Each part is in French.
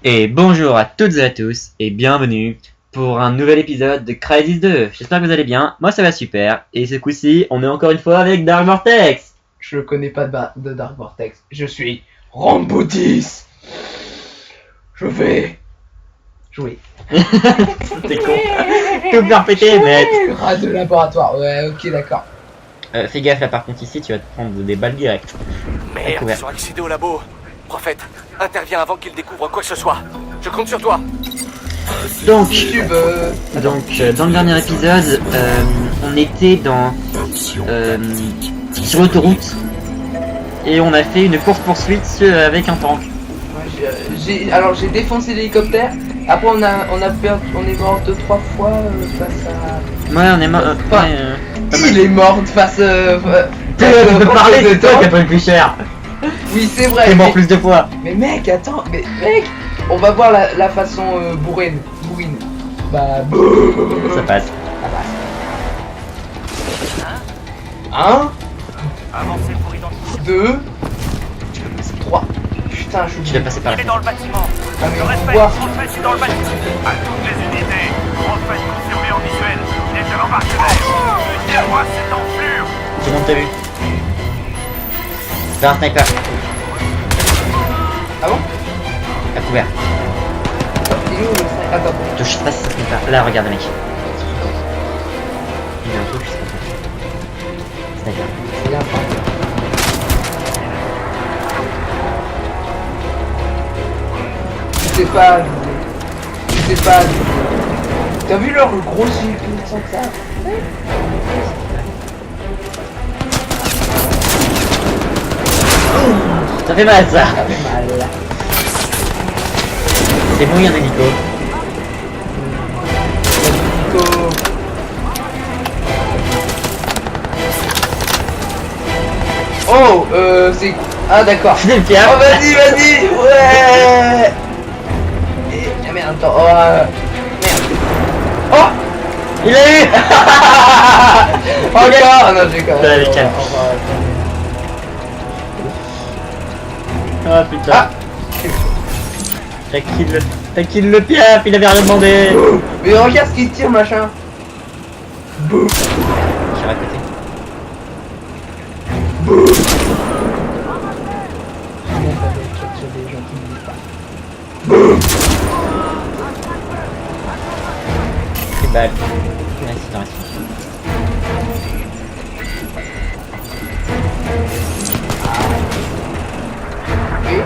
Et bonjour à toutes et à tous et bienvenue pour un nouvel épisode de Crysis 2. J'espère que vous allez bien, moi ça va super. Et ce coup-ci, on est encore une fois avec Dark Vortex. Je connais pas de Dark Vortex. Je suis Rambo 10. Je vais jouer. T'es con. Tout faire péter, mec. Rat de laboratoire. Ouais, ok, d'accord. Fais gaffe là par contre ici, tu vas te prendre des balles directes. Merde, ils sont accédés au labo. Prophète, interviens avant qu'ils découvrent quoi que ce soit. Je compte sur toi. Donc, Dans dans le dernier épisode, on était sur l'autoroute et on a fait une course-poursuite avec un tank. j'ai défoncé l'hélicoptère. Après on est mort 2-3 fois face à. Ouais, on est mort. Il est mort face. Tu peux parler, c'est toi qui as pris le plus cher. Oui, c'est vrai. T'es mort plus de fois. Mais mec, attends, on va voir la façon bourrine. Bah, Ça passe. Un, Avancez pour identifier. 2, 3. Putain, Tu vas passer par Il là. est dans le bâtiment. Ah, mais Je on respecte, voit. Prophète est dans le bâtiment. À toutes les unités, Prophète confirmé en visuel. Il est à l'embarquement. Dis-moi cette enflure. Tout le monde t'a vu. Vers un sniper, Ah bon? à couvert. Il est où le sniper? Attends. Je sais pas si c'est sniper. Là, regarde, mec. Il y a un truc, je sais pas. Sniper. Il y a un point. Tu sais pas. T'as vu leur gros gilet sans que ça? Ça fait mal, ça. Ça fait mal. C'est bon, il y a un hélico. Nico. Oh, c'est. Ah, d'accord. C'est le pire. Oh, vas-y. Ouais. Ah merde, attends. Oh, merde. Oh. Il l'a eu. Encore. Ah non, j'ai quand T'as même. avec elle. Ah putain. Ah. T'as kill le piaf, il avait rien demandé. Mais regarde ce qu'il tire, machin. Boum. Tire à côté. C'est bad. Reste. Oui.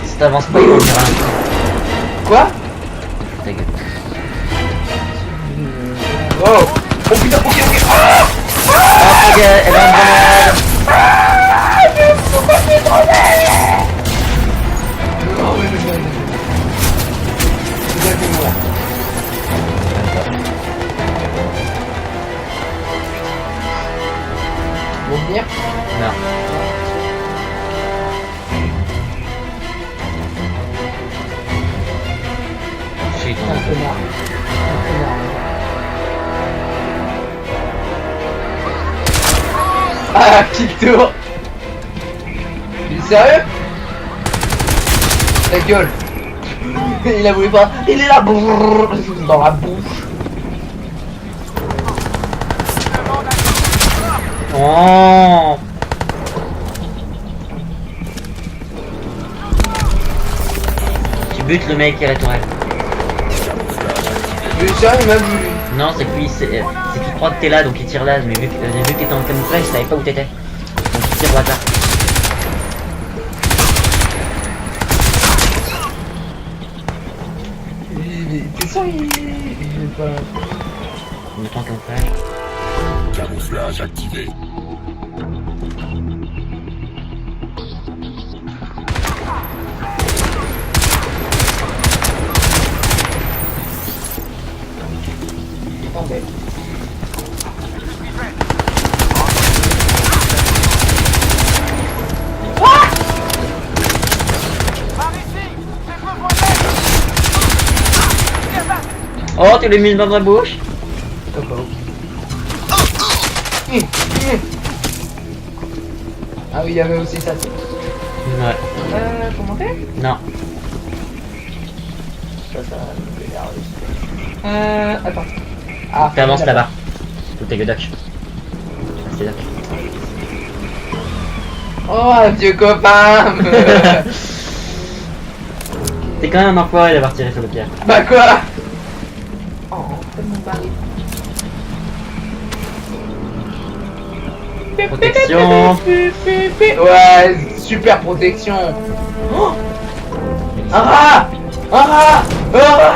Si t'avances pas, il va venir un. Quoi? Ta gueule. Oh. Oh putain, ok. Ah, ta gueule, elle a une grenade. Non, mais c'est bien moi. Ils vont venir? Non. Shit, Un connard. Ah, kick tour. Il est sérieux? Ta gueule. Il a voulu pas. Il est là. Dans la bouche. Oh. Tu butes le mec à la tourelle. Mais sérieux, il m'a vu. Non, c'est que lui, c'est qu'il croit que t'es là, donc il tire là, mais vu que t'étais en camouflage, il savait pas où t'étais. Donc il tire au hasard. T'es sûr, il est pas. On est en camouflage. Camouflage activé. Attendez. Oh, tu l'as mis dans la bouche. Coco. Ah oui, il y avait aussi ça. Ouais. Faut monter? Non. Ça me fait attends. Ah, T'avances là-bas. Tout est Godoc. Ah, c'est Doc. Oh, un vieux copain. T'es quand même un enfoiré d'avoir tiré sur le pierre. Bah quoi? Oh, tellement barré. Protection. Ouais, super protection. Oh, un rat. Un rat. Un rat.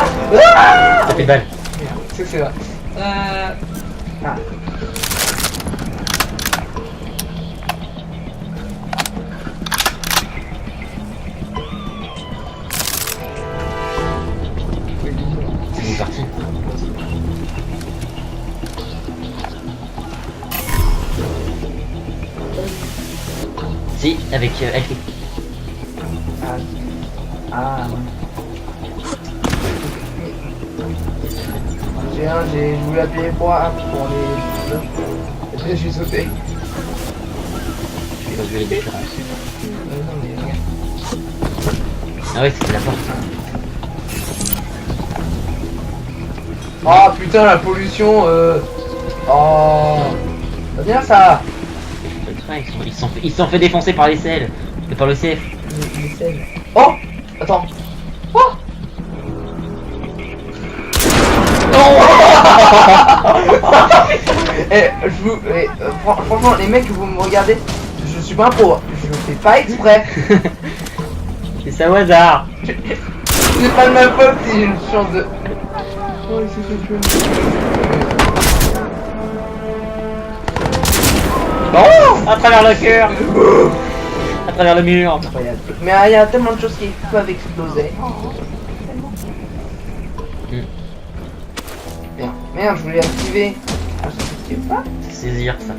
Ah, Ça fait balle. merde, c'est vrai. Ah. C'est parti. Si, avec lui. Ah. J'ai voulu appuyer pour les... J'ai sauté. Je vais regarder les différences. Non, mais regarde. Ah ouais, c'était la porte. Oh putain, la pollution. Oh. C'est bien ça. Ils se sont fait défoncer par les selles. Et par le CF. Les selles. Oh. Attends. Oh. Franchement, les mecs, vous me regardez, je suis pas un pro, je fais pas exprès. C'est ça au hasard. C'est pas de ma faute si j'ai une chance de. Oh, Oh, à travers le cœur. À travers le mur. Incroyable. Mais il y a tellement de choses qui peuvent exploser. Merde, je voulais activer. Ah, je s'active pas. Saisir ça.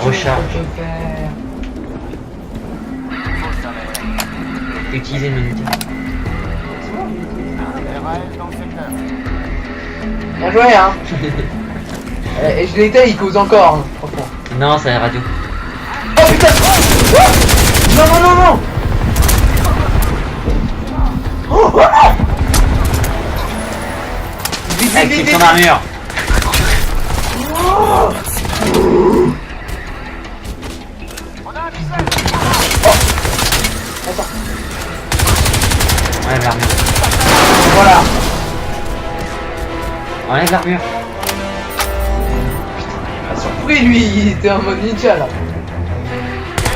Recharge. Utiliser le moniteur. Bien joué, hein. Et je l'étais, il cause encore, hein, franchement. Non, c'est la radio. Oh putain. Oh, non, non, non, non. Oh, oh, non. Vite, vite, Active vite, son vite. armure. Oh. Attends. Enlève l'armure. Voilà. Enlève l'armure. Pas surpris, lui, il était en mode ninja là.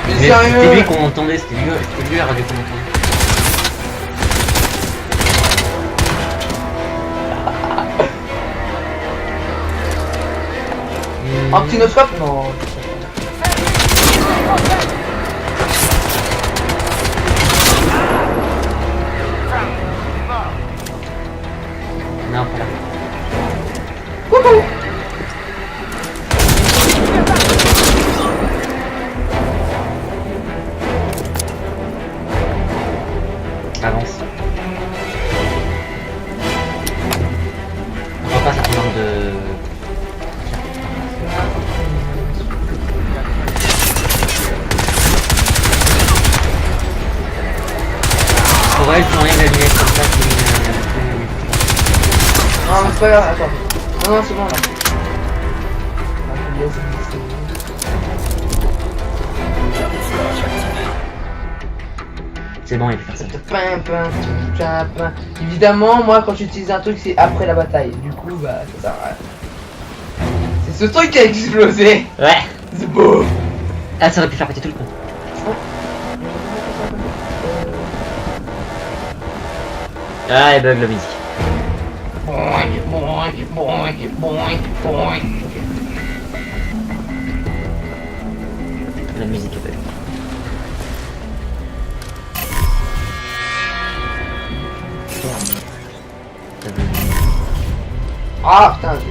Mais Mais c'était lui sérieux. qu'on entendait, c'était lui la radio qu'on entendait. Un petit noscope? Non. Non, pas là. Coucou. Avance. On repasse à un nombre de... Pour elle, tu enlèves la lunette comme ça, Non, mais c'est pas grave, attends. Non, non, c'est bon là. c'est bon, il peut faire ça. Évidemment, moi quand j'utilise un truc, c'est après la bataille. Du coup, bah, ça sert à rien. C'est ce truc qui a explosé. Ouais. C'est beau. Ah, ça aurait pu faire péter tout le pont. Ah, et bug la musique. Boing, boing, boing, boing, boing. La musique est bug. Ah putain, c'est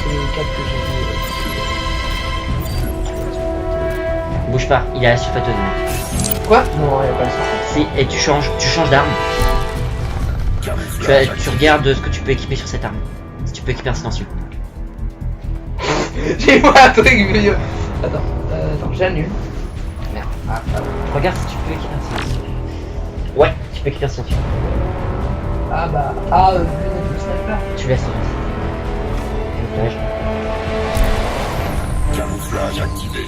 les 4 que j'ai vu. Bouge pas, il est à la surface de mec. Quoi? Non, il y a pas de surface. Si, et tu changes d'arme. Camouflage Tu regardes ce que tu peux équiper sur cette arme. Si tu peux équiper un silencieux. J'ai moi un truc vieux. Attends, j'annule. Merde. Ah. Regarde si tu peux équiper un silencieux. Ouais, tu peux équiper un silencieux. Le sniper. Tu laisses. Camouflage activé.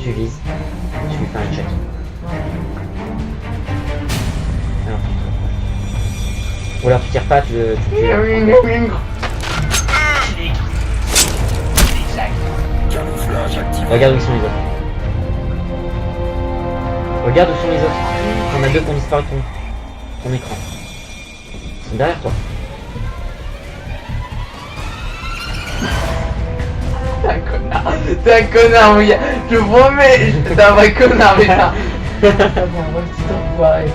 Tu vises. Tu lui fais un check. Alors, ou alors tu tires pas, tu le tues. Camouflage activé. Regarde où ils sont les autres. Regarde où sont les autres. T'en as deux qui ont disparu de ton écran. Ils sont derrière toi. T'es un connard, mon gars. Je te promets, t'es un vrai connard, putain. T'es un vrai petit enfoiré.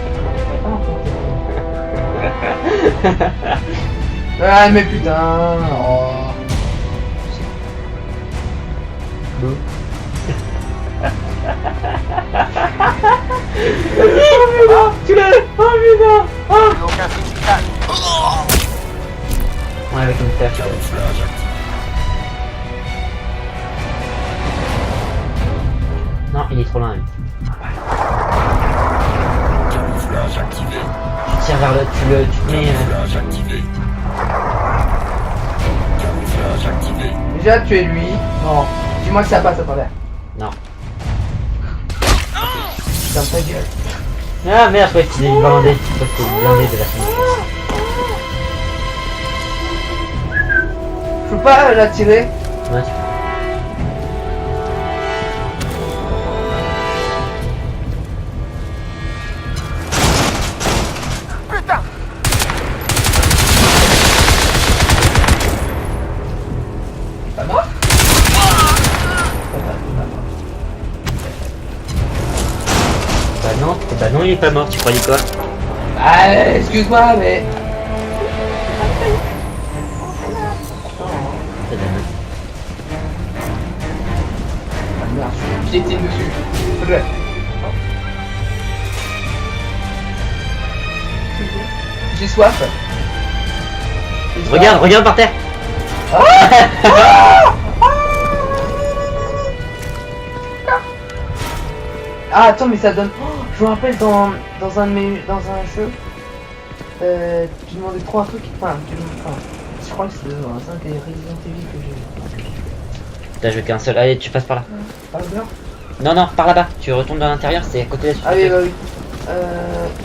Ah, mais putain. Oh. Tu l'as. Oh putain. Aucun signal. Ouais, avec une terre. Camouflage activé. Non, il est trop loin. Lui. Camouflage activé. Tu tires vers le. Tu te mets. Camouflage activé. Camouflage activé. Déjà, tu es lui. Non. Dis-moi que ça passe à travers. Non. Putain, ta gueule. Ah merde, je croyais que c'était du blindé. Je croyais que c'était du blindé de la fin. Je peux pas la tirer. Ouais, tu peux. Putain! Pas mort. Bah non, il est pas mort, tu croyais quoi? Ah, excuse-moi, mais. C'est dommage. Ah merde, je piétine dessus. S'il te plaît. J'ai soif. J'ai soif. Regarde par terre. Ah attends, mais ça donne. Oh, je me rappelle dans un jeu, tu demandais trop un truc. Je crois que c'est dans un des Resident Evil que j'ai. T'as joué qu'un seul. Allez, tu passes par là. Pas bien. Non, par là-bas. Tu retournes dans l'intérieur, c'est à côté de la Ah oui, bah oui.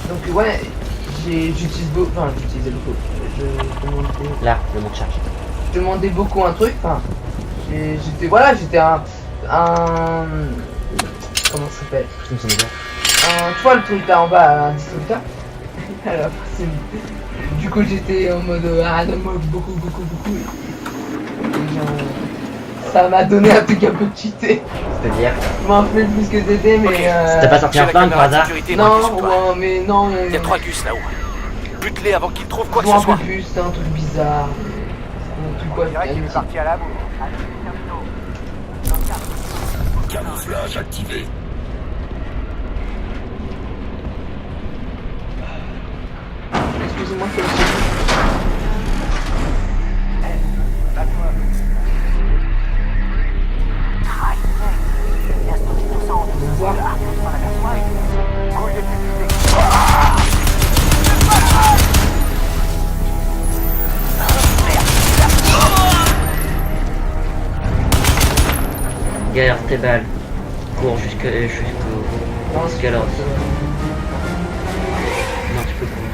Donc ouais, j'utilise beaucoup. Enfin, j'utilisais beaucoup. Je demandais. Là, le monte charge. Je demandais beaucoup un truc. Enfin, j'étais un. Comment ça s'appelle? Je me sens bien. Tu vois le truc là en bas, un distributeur. Alors, du coup j'étais en mode donne-moi beaucoup. Et genre, ça m'a donné un truc un peu cheaté. C'est-à-dire. Je m'en rappelle plus que c'était, mais. Ok. T'as pas sorti un flingue par hasard? Non, ouais, mais non. Il y a 3 gus là-haut. Bute-les avant qu'ils trouvent quoi Je que m'en ce soit. rappelle plus, c'était un truc bizarre. Un truc quoi? parti à la bourre. Camouflage activé. Excusez-moi, c'est aussi. Voir. Galère tes balles. Cours jusqu'au. Non, Jusqu'à l'ordre. Non, tu peux courir.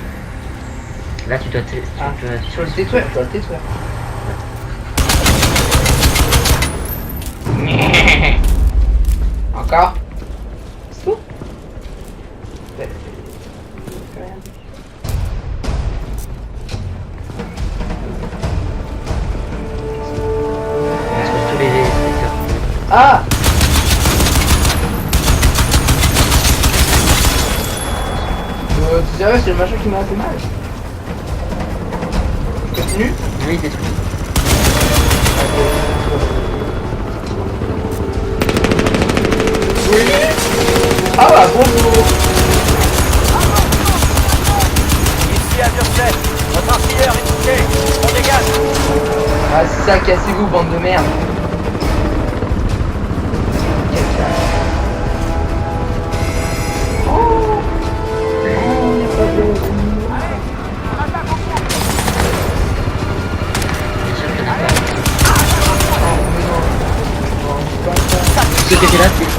Là, tu dois te. Je dois le détruire, je dois le détruire. Encore. C'est tout. On se pose tous les secteurs. Ah. Tu sérieux, c'est le machin qui m'a fait mal. Je continue. Oui, détruit. ça, cassez-vous, bande de merde. Oh, il n'y a pas de... Ce que t'es là, c'est...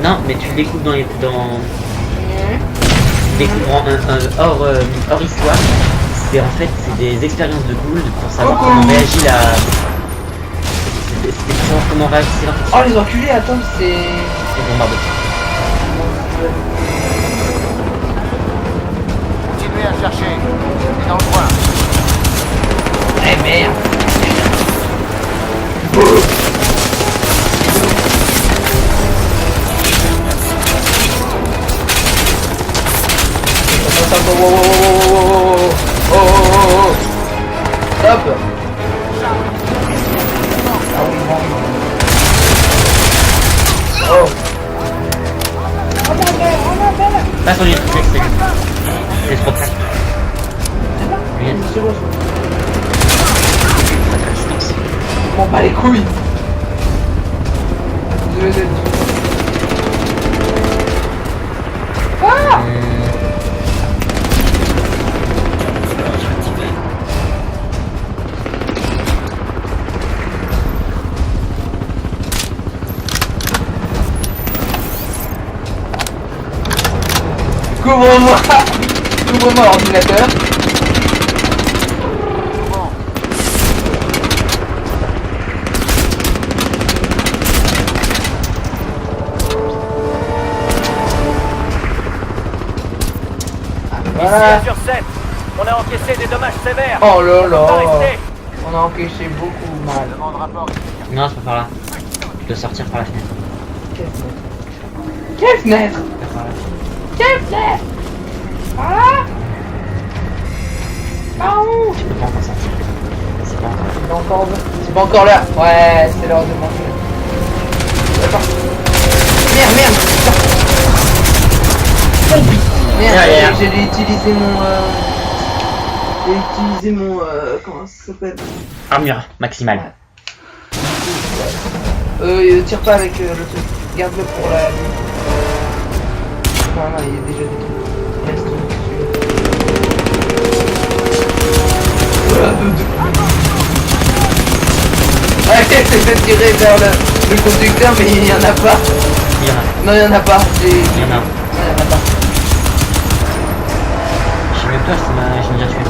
Non, mais tu le découpes dans les... Tu découvres hors histoire. C'est en fait, c'est des expériences de Gould pour savoir comment réagit la... C'est pour savoir comment réagit l'infection. Oh les enculés, attends, c'est... C'est bon, Margot. Continuez à chercher. C'est dans le coin. Eh merde. Oh. Stop. Ah oui, bon. Oh. Passe en ligne, c'est trop près. Lui, C'est bon. Bon bah les couilles. Désolé. Ah. Camouflage activé. Couvre-moi ordinateur. Voilà. Ici Azure 7. On a encaissé des dommages sévères. Oh là On peut pas là. rester. On a encaissé beaucoup mal. Demande rapport. Non, c'est pas par là. Tu dois sortir par la fenêtre. Quelle fenêtre? Par là. Quelle fenêtre? Ah. Par où? Tu peux pas encore sortir. C'est pas encore. C'est pas encore là. Ouais, c'est l'heure de manger. D'accord. Merde. Merde, Derrière. j'ai utilisé mon... J'ai utilisé mon... comment ça s'appelle? Armure maximale. Tire pas avec le truc. Garde-le pour la... Voilà, il y a déjà des trucs. Reste dessus. Ouais, c'est de tirer vers le conducteur, mais il y en a pas. Il y en a. Non, il y en a pas. Il y en a. Non, il y en a pas. Je sais même pas, je me déjà tué.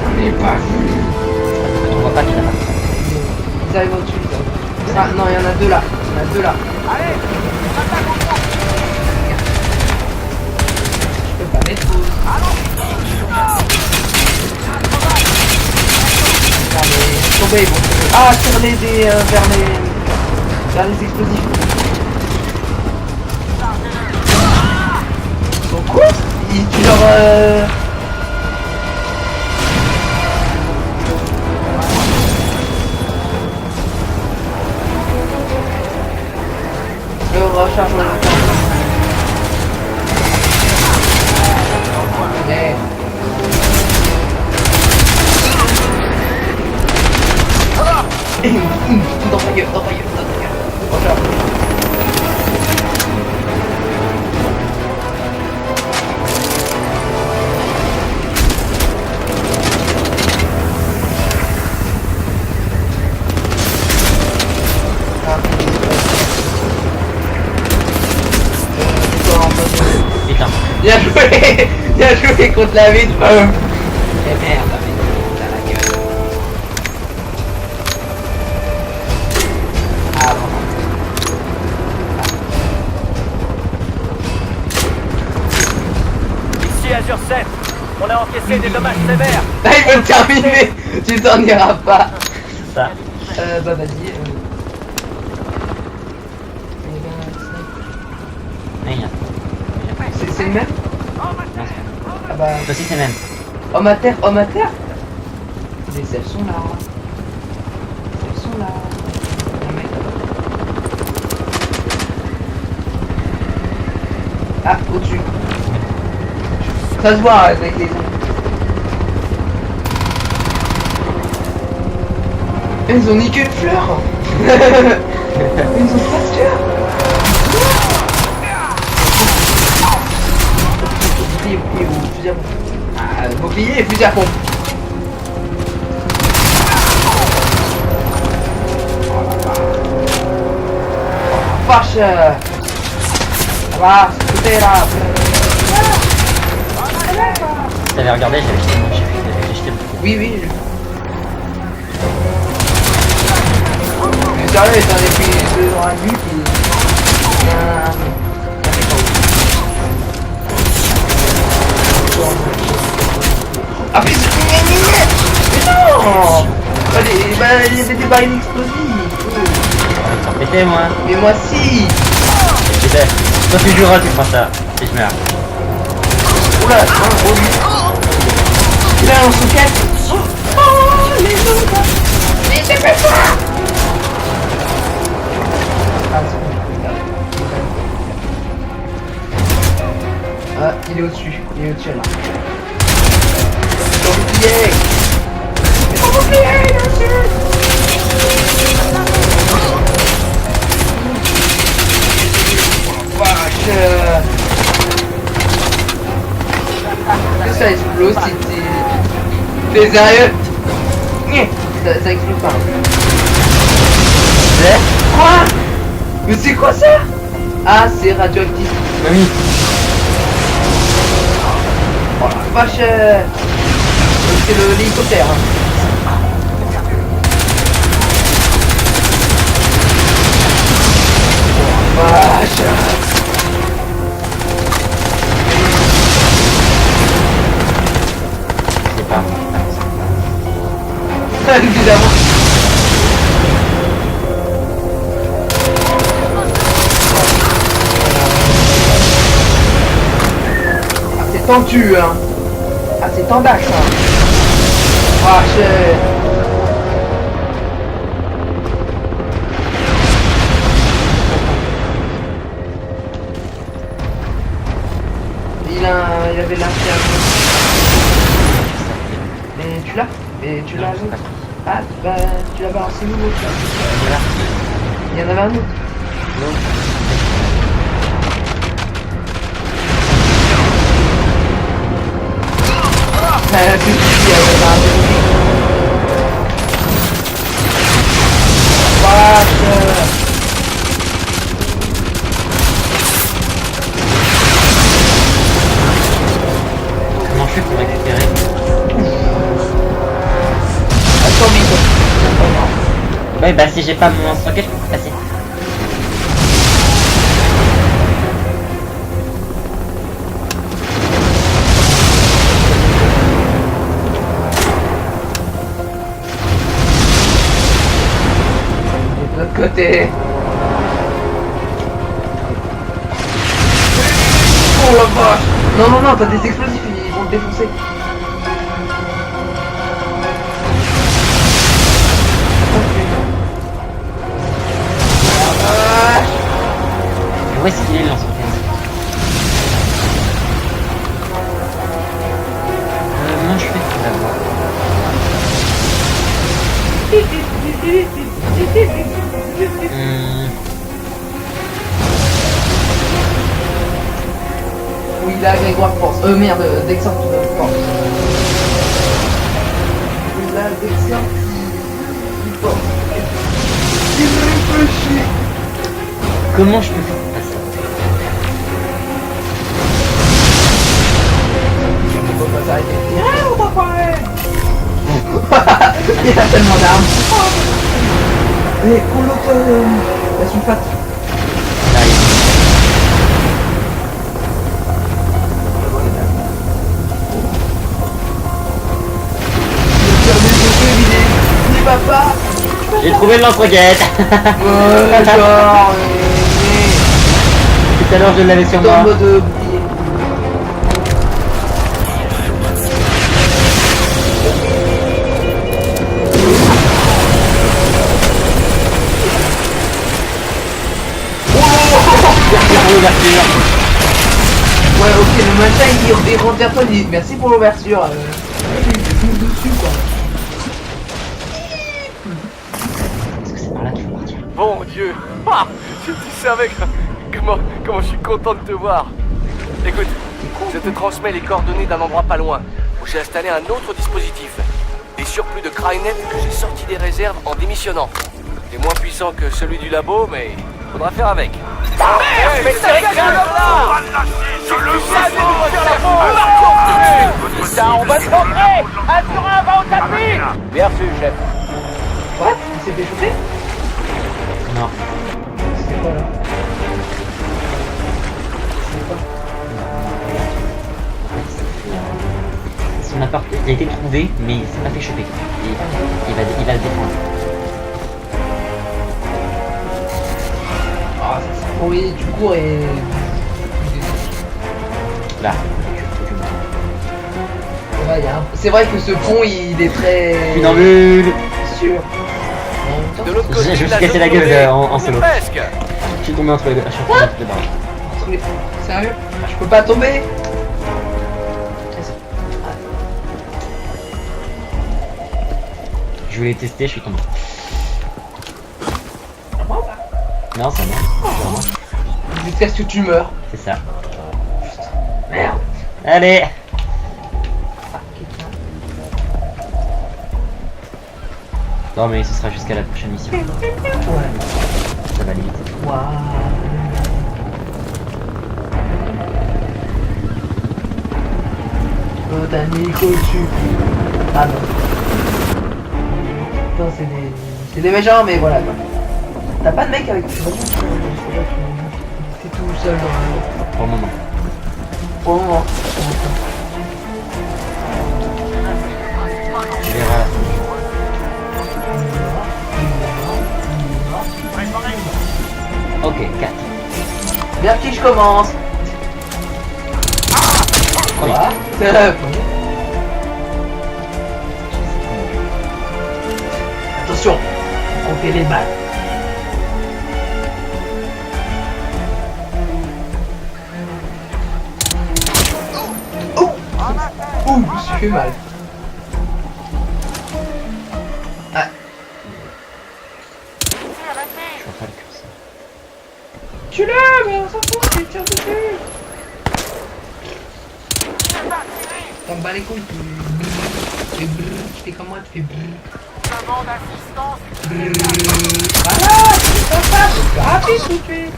J'en ai pas vu. On voit pas qu'il y en a pas. Ils arrivent au-dessus. Ah non, il y en a deux là. Il y en a deux là. Allez, attaque au front. Je peux pas mettre pause. Tomber, bon. Ah, tire-les vers les explosifs. Donc quoi? Tu leur recharge le temps. Yeah. Dans ta gueule. Recharge. Putain. Bien joué contre la vitre. Et merde, la vitre, putain, la gueule. Ah bon. Ici Azure 7. On a encaissé des dommages sévères. Là, il veut terminer. Tu t'en iras pas. Ça. Bah vas-y. Ah, il y en a. C'est le même? Non, c'est pas. Ah bah... Toi aussi c'est le même. Homme à terre. Les ailes sont là. Elles sont là. Ah, mec. Ah, au-dessus. Ça se voit avec les ongles. Ils ont niqué une fleur. Ils ont pas de cœur. Bouclier ou fusil à pompe. Ah, bouclier et fusil à pompe. Vache. Ça va, écoutez là. T'avais regardé, j'avais jeté le bouclier. Oui, oui. Mais sérieux, étant depuis 2 ans et demi, puis... Ah mais non. Il y avait des barils explosifs. T'en pétais moi. Mais moi si. Pétais. Toi tu joueras, tu feras ça. Et je meurs. Oula, non, oh lui. Il a un socket. Oh, les autres. Mais c'est fait ça. Ah, c'est bon. Ah, il est au-dessus. Il est au-dessus là. Faut bouclier. Faut bouclier, bien sûr. Vache. Que ça explose si t'es... T'es sérieux? Ça explose pas. Quoi? Mais c'est quoi ça? Ah, c'est radioactif. Mamie. Oh la vache. C'est l'hélicoptère. Oh la vache. C'est pas. Évidemment. Ah, c'est tendu, hein. Ah, c'est tendax, hein. Ah, il avait l'infirme. Mais tu l'as? Mais tu l'as l'autre? Ah, bah, tu l'as balancé où l'autre? Il y en avait un autre. Comment je fais pour récupérer? Attends, vite. Ouais, bah si j'ai pas mon lance-roquette, je peux pas passer. De l'autre côté. Oh la vache. Non, non, non, t'as des explosifs, ils vont te défoncer. Où est-ce qu'il est le lance-roquette? Comment je fais pour l'avoir? Oui, là, Grégoire Force. Merde, Dexant Force. Oui, là, Dexant Force. Il réfléchit. Comment je peux faire pour passer? On peut pas s'arrêter. Ah, on va parler. Il a tellement d'armes. Et qu'on l'autre la sulfate. Là, il est. Papa. J'ai trouvé le lance-roquette. Ouais, genre, Tout à l'heure je l'avais sur dans moi. le mode bouclier. Merci pour l'ouverture. Ouais, ok, le matin il rentre vers toi, il dit merci pour l'ouverture. Il dessus quoi. Bon Dieu. Ah, si tu savais comment je suis content de te voir. Écoute, je te transmets les coordonnées d'un endroit pas loin, où j'ai installé un autre dispositif. Des surplus de Crynet que j'ai sortis des réserves en démissionnant. C'est moins puissant que celui du labo, mais faudra faire avec. Merde, mais c'est rien là. Je le Ça, on va se rentrer. Assurin, va au tapis. Bien reçu, chef. What? Il s'est fait shooter? Non. C'était quoi là? C'était quoi? Son appart il a été trouvé, mais il s'est pas fait choper. Il va le défendre. Ah, ça sent pourri, tu cours et. Là. C'est vrai que ce pont il est très. Une embule. Sûr. De l'autre côté, Je me suis cassé la gueule en solo. Presque. Je suis tombé entre les deux. Je suis tombé entre les barres. Sérieux? Je peux pas tomber? Je voulais tester, je suis tombé. Non, ça marche. Jusqu'à ce que tu meurs. C'est ça. Merde. Allez. Non mais ce sera jusqu'à la prochaine mission. Ouais. Ça va aller vite. Waouh. Botanique au-dessus. Ah non. Putain, c'est des méchants, mais voilà quoi. T'as pas de mec avec toi? T'es tout seul normalement. Pour le moment. Pour le moment. Tu verras. Ok, 4. Bien petit, je commence. Voilà. C'est la fin. Attention, on fait les balles. Oh, ouh, je me suis fait mal. Ah. Je vois pas le curseur. Tu l'as, mais on s'en fout, tu tires dessus. T'en bats les couilles, tu fais brrr, tu fais comme moi, tu fais brrr. Voilà, tu fais pas ça, c'est rapide tout de suite.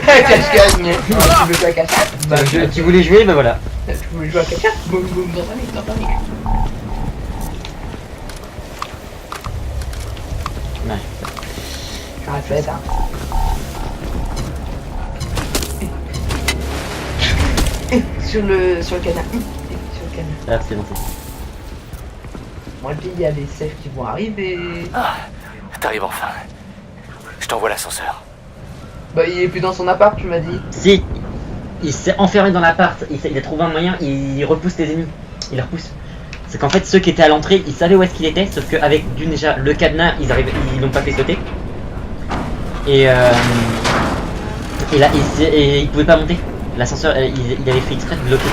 Cache-cache, mais tu veux jouer à cache-cache? Bah, Tu voulais jouer, bah voilà. Tu voulais jouer à cache-cache? Boum boum, dans un mix, dans un mix. Ouais. Arrête, hein. Sur le canard. Sur le canard. Ah, c'est bon, c'est bon. Moi, puis il y a les safes qui vont arriver. Ah, t'arrives enfin. Je t'envoie l'ascenseur. Bah, il est plus dans son appart, tu m'as dit. Si, il s'est enfermé dans l'appart, il a trouvé un moyen, il repousse les ennemis. Il les repousse. C'est qu'en fait, ceux qui étaient à l'entrée, ils savaient où est-ce qu'il était, sauf qu'avec déjà le cadenas, ils l'ont pas fait sauter. Et là, il pouvait pas monter. L'ascenseur, il avait fait exprès de bloquer.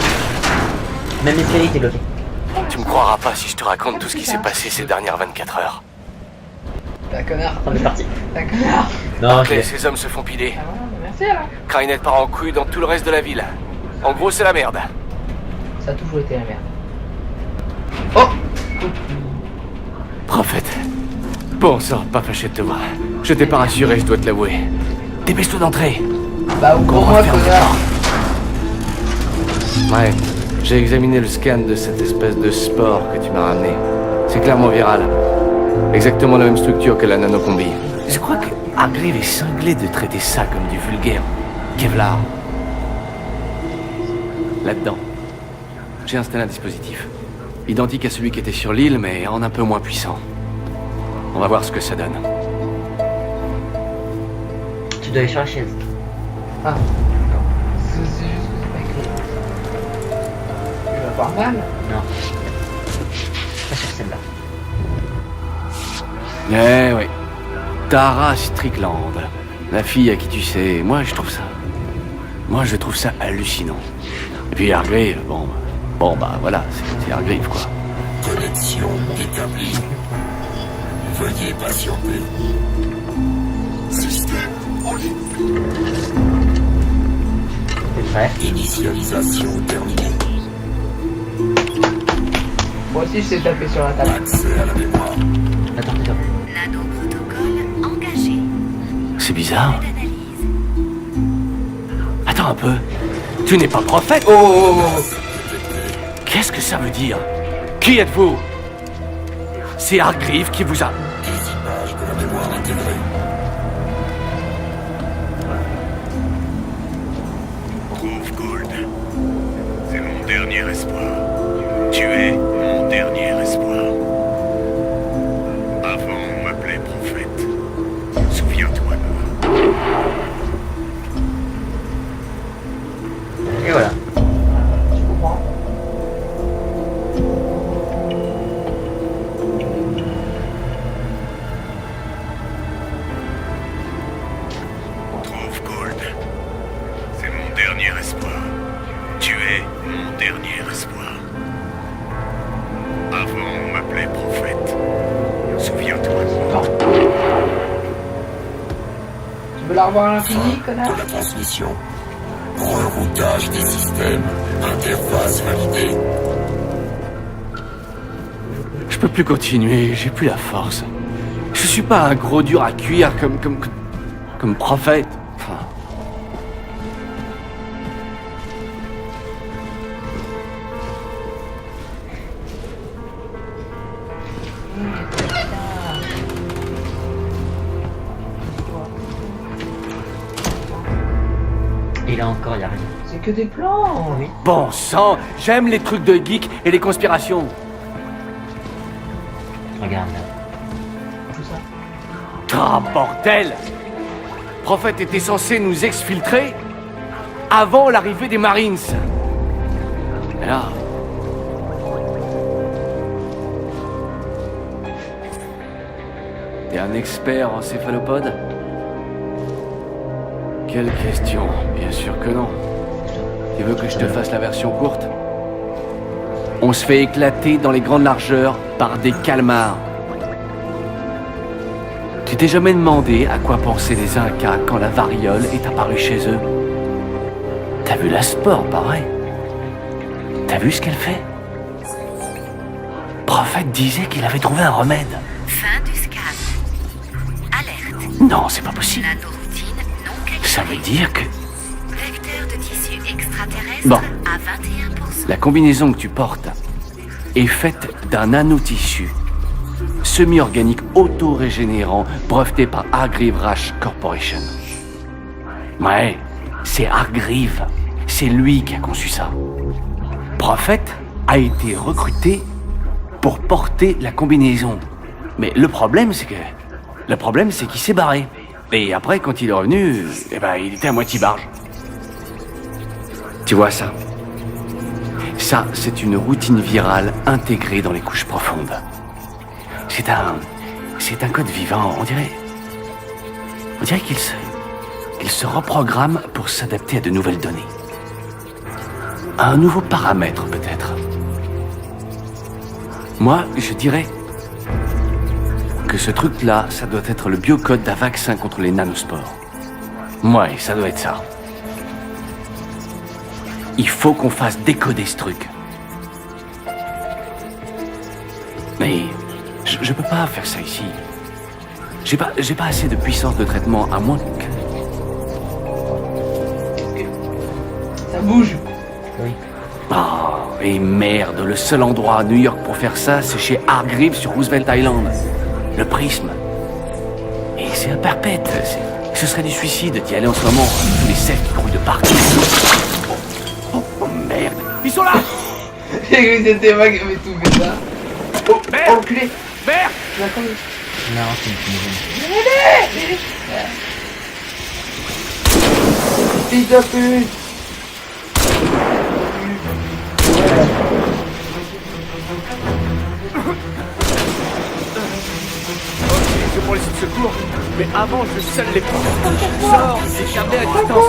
Même l'escalier était bloqué. Tu me croiras pas si je te raconte tout ce qui s'est passé ces dernières 24 heures. T'es un connard. On est parti. T'es un connard. Non, Ok, ces hommes se font piler. Ah, merci alors. Crynet part en couille dans tout le reste de la ville. En gros, c'est la merde. Ça a toujours été la merde. Oh. Prophète. Bon sang, pas fâché de te voir. Je t'ai pas rassuré, je dois te l'avouer. Dépêche-toi d'entrer. Bah, ou pour moi, connard. Ouais, j'ai examiné le scan de cette espèce de spore que tu m'as ramené. C'est clairement viral. Exactement la même structure que la nanocombi. Je crois que Hargrave est cinglé de traiter ça comme du vulgaire Kevlar. Là-dedans, j'ai installé un dispositif. Identique à celui qui était sur l'île, mais en un peu moins puissant. On va voir ce que ça donne. tu dois aller sur la chaise. Ah, non. C'est juste que c'est pas écrit. Tu vas avoir mal. Non. Pas sur celle-là. Eh oui. Tara Strickland. La fille à qui tu sais. Moi, je trouve ça hallucinant. Et puis Hargrave, bon bah voilà, c'est Hargrave quoi. Connexion établie. Veuillez patienter. T'es prêt? Initialisation terminée. Moi aussi, je sais taper sur la table. Accès à la mémoire. Attends. Nano-protocole engagé. C'est bizarre. D'analyse. Attends un peu. Tu n'es pas prophète? Oh. Qu'est-ce que ça veut dire? Qui êtes-vous? C'est Hargreaves qui vous a... Des images de la mémoire intégrée. Trouve Gould. C'est mon dernier espoir. Tu es mon dernier espoir. Avant, on m'appelait prophète. Souviens-toi de moi. Et voilà. Tu comprends? Trouve Gould. C'est mon dernier espoir. Tu es mon dernier espoir. Avant, on m'appelait prophète. Souviens-toi de moi. Tu veux la revoir à l'infini, connard? De la transmission. Reroutage des systèmes. Interface validée. Je peux plus continuer, j'ai plus la force. Je suis pas un gros dur à cuire comme prophète. Enfin, Et là encore, y a rien. C'est que des plans. Oui. bon sang, j'aime les trucs de geek et les conspirations. Regarde là. Tout ça. Ah bordel! Prophète était censé nous exfiltrer avant l'arrivée des Marines. Et là... T'es un expert en céphalopodes? Quelle question? Bien sûr que non. Tu veux que je te fasse la version courte? On se fait éclater dans les grandes largeurs par des calmars. Tu t'es jamais demandé à quoi pensaient les Incas quand la variole est apparue chez eux? T'as vu la spore, pareil? T'as vu ce qu'elle fait? Prophète disait qu'il avait trouvé un remède. Fin du scan. Alerte. Non, c'est pas possible. Nanoroutine non calculée. Ça veut dire que Vecteur de tissu extraterrestre Bon. à 21%. la combinaison que tu portes est faite d'un nanotissu semi-organique auto-régénérant breveté par Hargreaves Rash Corporation. Ouais, c'est Hargreaves. C'est lui qui a conçu ça. Prophète a été recruté pour porter la combinaison. Mais le problème, c'est qu'il s'est barré. Et après, quand il est revenu, eh ben, il était à moitié barge. Tu vois ça? Ça, c'est une routine virale intégrée dans les couches profondes. C'est un code vivant, on dirait qu'il se reprogramme pour s'adapter à de nouvelles données. À un nouveau paramètre, peut-être. Moi, je dirais que ce truc-là, ça doit être le biocode d'un vaccin contre les nanospores. Ouais, ça doit être ça. Il faut qu'on fasse décoder ce truc. Mais je peux pas faire ça ici. J'ai pas assez de puissance de traitement, à moins que... Ça bouge. Oui. Oh, et merde, le seul endroit à New York pour faire ça, c'est chez Hargreaves sur Roosevelt Island. Le prisme. Et c'est un perpète. Ce serait du suicide d'y aller en ce moment. Tous les cerfs qui grouillent de partout. Oh, merde. Ils sont là! J'ai cru que c'était moi qui avait tout fait ça. Oh, Merde. enculé. Merde! Tu attends. Non, c'est une combinaison. Fils de pute. C'est pour les secours, mais avant je scelle les portes. Sors, c'est câblé à distance.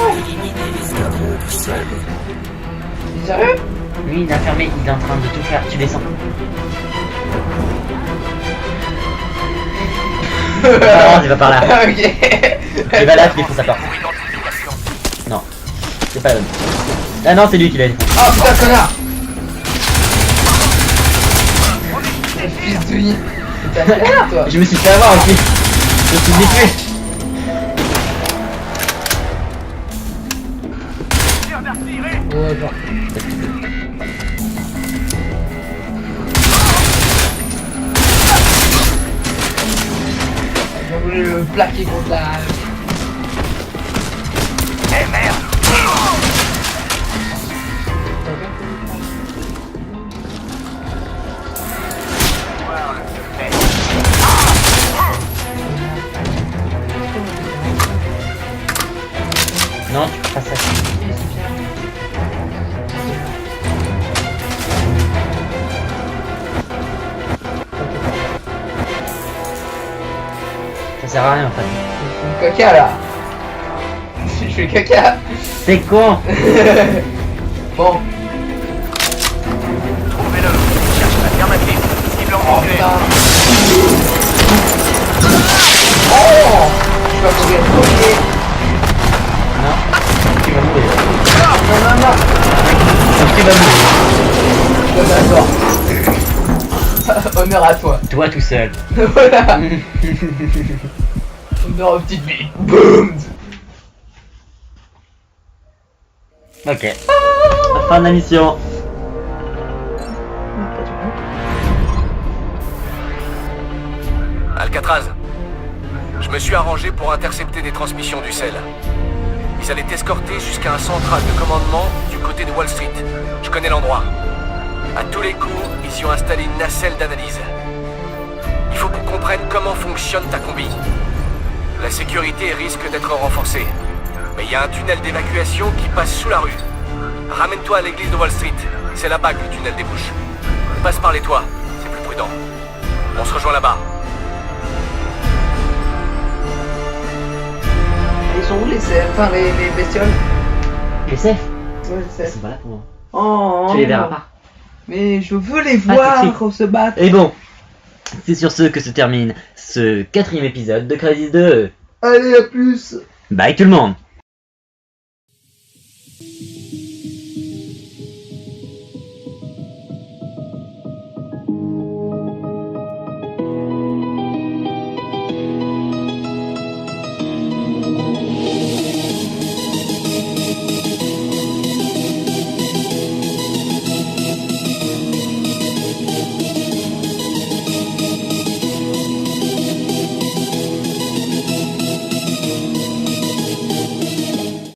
T'es sérieux? Lui, il est enfermé, il est en train de tout faire. Tu descends. Non, il va par là. Ok. Il va là, il faut sa porte. Pour identifier Non. C'est pas la bonne. Ah non, c'est lui qui l'a dit. Ah putain, connard! Fils de nid. T'es un connard, toi. Je me suis fait avoir aussi. Je me suis détruit. Tire d'artillerie. Ouais, genre. J'ai voulu le plaquer contre la... Eh merde. Non, tu peux pas ça. Ça sert à rien en fait. Je fais caca là. Je fais caca. C'est con. Bon. Trouvez-le. Cherche la thermatique. Cible en Oh anglais. putain. Oh, je vais mourir. Ok. Non. Tu vas mourir. Non, non, non. Donc tu vas mourir. D'accord. Honneur à toi. Toi tout seul. Voilà. Honneur aux petites billes. Boum. Ok. Fin de la mission. Alcatraz, je me suis arrangé pour intercepter des transmissions du sel. Ils allaient t'escorter jusqu'à un central de commandement du côté de Wall Street. Je connais l'endroit. À tous les coups, ils y ont installé une nacelle d'analyse. Il faut qu'on comprenne comment fonctionne ta combi. La sécurité risque d'être renforcée. Mais il y a un tunnel d'évacuation qui passe sous la rue. Ramène-toi à l'église de Wall Street. C'est là-bas que le tunnel débouche. Passe par les toits, c'est plus prudent. On se rejoint là-bas. Ils sont où les cerfs? Enfin, les bestioles? Les safe. Ouais, les Ils cerfs. sont pas là pour moi. Oh, Tu les verras pas. Mais je veux les tout de voir suite. se battre. Et bon, c'est sur ce que se termine ce 4e épisode de Crysis 2. Allez, à plus. Bye tout le monde.